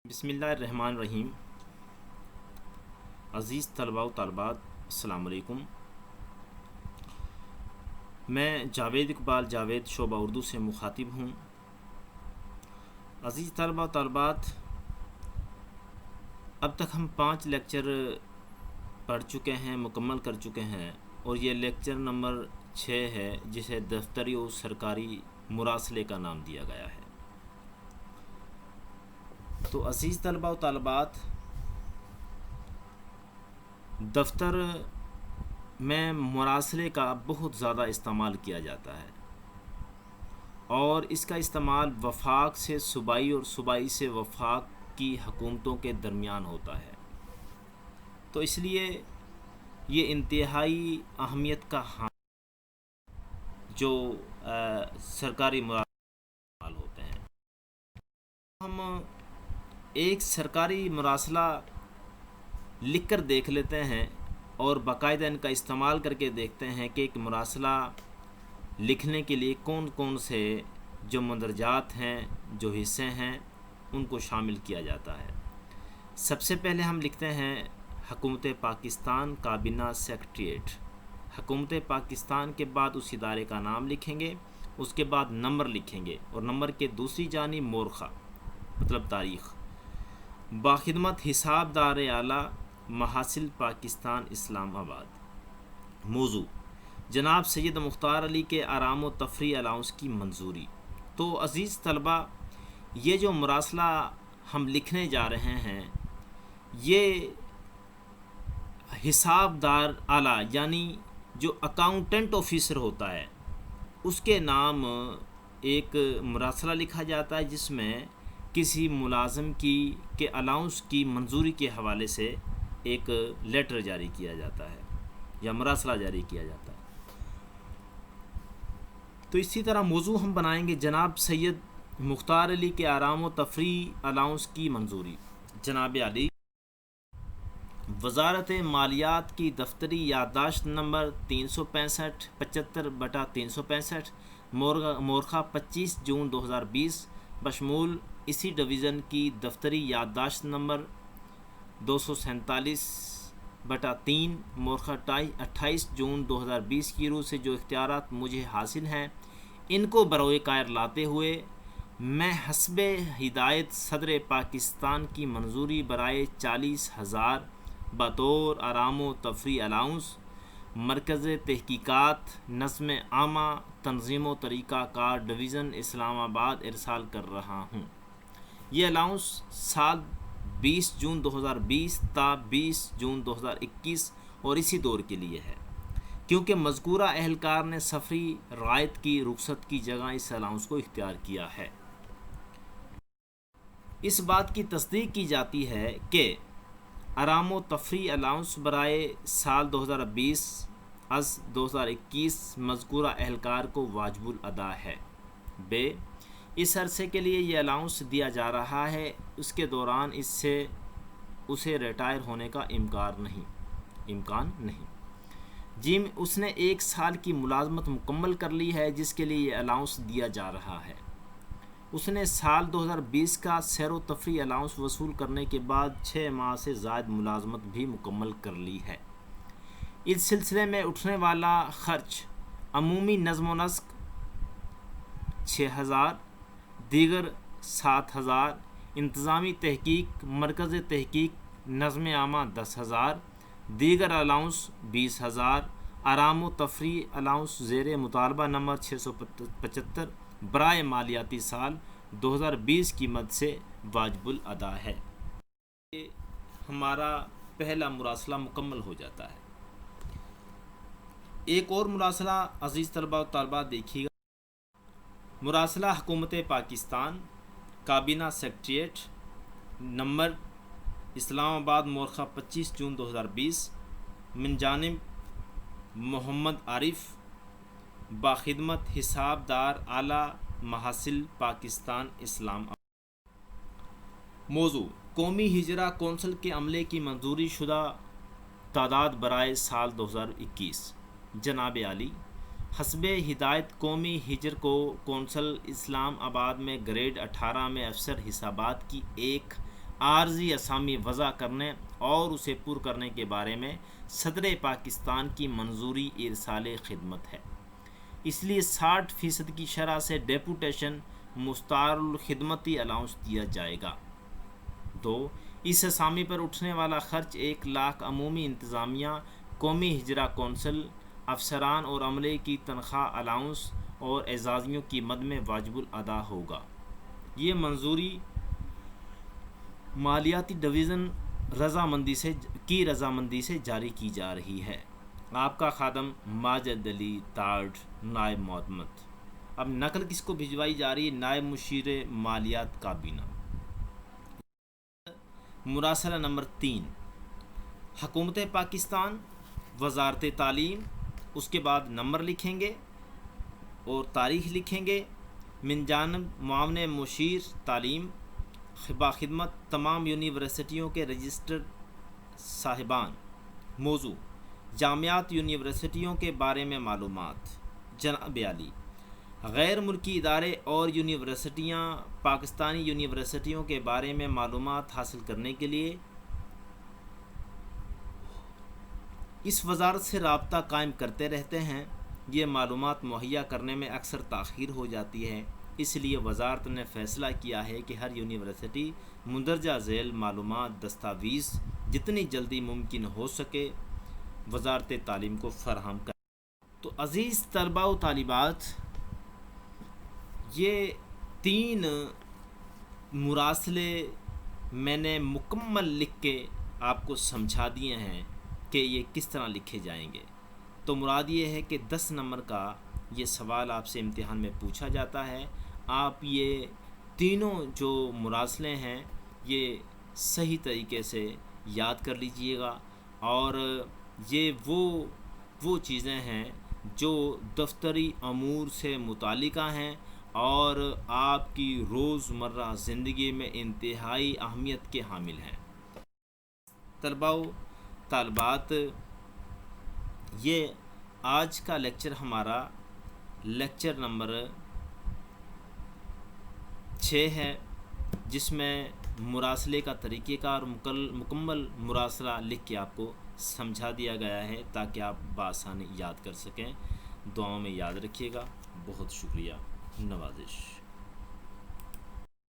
بسم اللہ الرحمن الرحیم۔ عزیز طلباء و طالبات، السلام علیکم۔ میں جاوید اقبال جاوید شعبہ اردو سے مخاطب ہوں۔ عزیز طلباء و طالبات، اب تک ہم 5 لیکچر پڑھ چکے ہیں، مکمل کر چکے ہیں، اور یہ لیکچر نمبر 6 ہے، جسے دفتری و سرکاری مراسلے کا نام دیا گیا ہے۔ تو عزیز طلباء و طالبات، دفتر میں مراسلے کا بہت زیادہ استعمال کیا جاتا ہے، اور اس کا استعمال وفاق سے صوبائی اور صوبائی سے وفاق کی حکومتوں کے درمیان ہوتا ہے۔ تو اس لیے یہ انتہائی اہمیت کا جو سرکاری مراسلے ہوتے ہیں۔ ہم ایک سرکاری مراسلہ لکھ کر دیکھ لیتے ہیں اور باقاعدہ ان کا استعمال کر کے دیکھتے ہیں کہ ایک مراسلہ لکھنے کے لیے کون کون سے جو مندرجات ہیں، جو حصے ہیں، ان کو شامل کیا جاتا ہے۔ سب سے پہلے ہم لکھتے ہیں حکومت پاکستان کابینہ سیکریٹریٹ۔ حکومت پاکستان کے بعد اس ادارے کا نام لکھیں گے، اس کے بعد نمبر لکھیں گے، اور نمبر کے دوسری جانب مورخہ مطلب تاریخ۔ باخدمت حساب دار اعلیٰ محاصل پاکستان اسلام آباد۔ موضوع جناب سید مختار علی کے آرام و تفریح الاؤنس کی منظوری۔ تو عزیز طلبہ، یہ جو مراسلہ ہم لکھنے جا رہے ہیں، یہ حساب دار اعلیٰ یعنی جو اکاؤنٹنٹ آفیسر ہوتا ہے، اس کے نام ایک مراسلہ لکھا جاتا ہے، جس میں کسی ملازم کے الاؤنس کی منظوری کے حوالے سے ایک لیٹر جاری کیا جاتا ہے یا مراسلہ جاری کیا جاتا ہے۔ تو اسی طرح موضوع ہم بنائیں گے جناب سید مختار علی کے آرام و تفریح الاؤنس کی منظوری۔ جناب علی وزارت مالیات کی دفتری یادداشت نمبر 365/75/365 مورخہ 25 جون 2020 بشمول اسی ڈویژن کی دفتری یادداشت نمبر 247/3 مورخہ 28 جون 2020 کی روح سے جو اختیارات مجھے حاصل ہیں، ان کو بروئے کار لاتے ہوئے میں حسب ہدایت صدر پاکستان کی منظوری برائے 40,000 بطور آرام و تفریح الاؤنس مرکز تحقیقات نظم عامہ تنظیم و طریقہ کار ڈویژن اسلام آباد ارسال کر رہا ہوں۔ یہ الاؤنس سال 20 جون 2020 تا 20 جون 2021 اور اسی دور کے لیے ہے، کیونکہ مذکورہ اہلکار نے سفری رعایت کی رخصت کی جگہ اس الاؤنس کو اختیار کیا ہے۔ اس بات کی تصدیق کی جاتی ہے کہ آرام و تفریح الاؤنس برائے سال 2020 از 2021 مذکورہ اہلکار کو واجب الادا ہے۔ ب اس عرصے کے لیے یہ الاؤنس دیا جا رہا ہے، اس کے دوران اسے ریٹائر ہونے کا امکان نہیں۔ جیم اس نے 1 سال کی ملازمت مکمل کر لی ہے، جس کے لیے یہ الاؤنس دیا جا رہا ہے۔ اس نے سال 2020 کا سیر و تفریح الاؤنس وصول کرنے کے بعد 6 ماہ سے زائد ملازمت بھی مکمل کر لی ہے۔ اس سلسلے میں اٹھنے والا خرچ عمومی نظم و نسق 6,000، دیگر 7,000، انتظامی تحقیق مرکز تحقیق نظم عامہ 10,000، دیگر الاؤنس 20,000، آرام و تفریح الاؤنس زیر مطالبہ نمبر 675 برائے مالیاتی سال 2020 کی مد سے واجب الادا ہے۔ ہمارا پہلا مراسلہ مکمل ہو جاتا ہے۔ ایک اور مراسلہ عزیز طلباء و طالبات دیکھیے گا۔ مراسلہ حکومت پاکستان کابینہ سیکریٹریٹ نمبر اسلام آباد مورخہ 25 جون 2020 من جانب محمد عارف باخدمت حساب دار اعلیٰ محاصل پاکستان اسلام آباد۔ موضوع قومی ہجرہ کونسل کے عملے کی منظوری شدہ تعداد برائے سال 2021۔ جناب عالی حسب ہدایت قومی ہجر کونسل اسلام آباد میں گریڈ 18 میں افسر حسابات کی ایک عارضی اسامی وضع کرنے اور اسے پر کرنے کے بارے میں صدر پاکستان کی منظوری ارسال خدمت ہے۔ اس لیے 60% کی شرح سے ڈیپوٹیشن مستعار الخدمتی الاؤنس دیا جائے گا۔ 2. اس اسامی پر اٹھنے والا خرچ 1,00,000 عمومی انتظامیہ، قومی ہجرہ کونسل، افسران اور عملے کی تنخواہ الاؤنس اور اعزازیوں کی مد میں واجب الادا ہوگا۔ یہ منظوری مالیاتی ڈویژن رضامندی سے جاری کی جا رہی ہے۔ آپ کا خادم ماجد علی تارڑ، نائب معتمد۔ اب نقل کس کو بھجوائی جا رہی ہے؟ نائب مشیر مالیات کابینہ۔ مراسلہ نمبر 3، حکومت پاکستان، وزارت تعلیم، اس کے بعد نمبر لکھیں گے اور تاریخ لکھیں گے۔ من جانب معاون مشیر تعلیم، خدمت تمام یونیورسٹیوں کے رجسٹرڈ صاحبان۔ موضوع: جامعات یونیورسٹیوں کے بارے میں معلومات۔ جناب عالی، غیر ملکی ادارے اور یونیورسٹیاں پاکستانی یونیورسٹیوں کے بارے میں معلومات حاصل کرنے کے لیے اس وزارت سے رابطہ قائم کرتے رہتے ہیں۔ یہ معلومات مہیا کرنے میں اکثر تاخیر ہو جاتی ہے، اس لیے وزارت نے فیصلہ کیا ہے کہ ہر یونیورسٹی مندرجہ ذیل معلومات دستاویز جتنی جلدی ممکن ہو سکے وزارت تعلیم کو فراہم کرے۔ تو عزیز طلباء و طالبات، یہ 3 مراسلے میں نے مکمل لکھ کے آپ کو سمجھا دیے ہیں کہ یہ کس طرح لکھے جائیں گے۔ تو مراد یہ ہے کہ 10 نمبر کا یہ سوال آپ سے امتحان میں پوچھا جاتا ہے۔ آپ یہ تینوں جو مراسلے ہیں یہ صحیح طریقے سے یاد کر لیجئے گا، اور یہ وہ چیزیں ہیں جو دفتری امور سے متعلقہ ہیں اور آپ کی روزمرہ زندگی میں انتہائی اہمیت کے حامل ہیں۔ طلباء و طالبات، یہ آج کا لیکچر ہمارا لیکچر نمبر 6 ہے، جس میں مراسلے کا طریقہ کار مکمل مراسلہ لکھ کے آپ کو سمجھا دیا گیا ہے تاکہ آپ بآسانی یاد کر سکیں۔ دعاؤں میں یاد رکھیے گا۔ بہت شکریہ، نوازش۔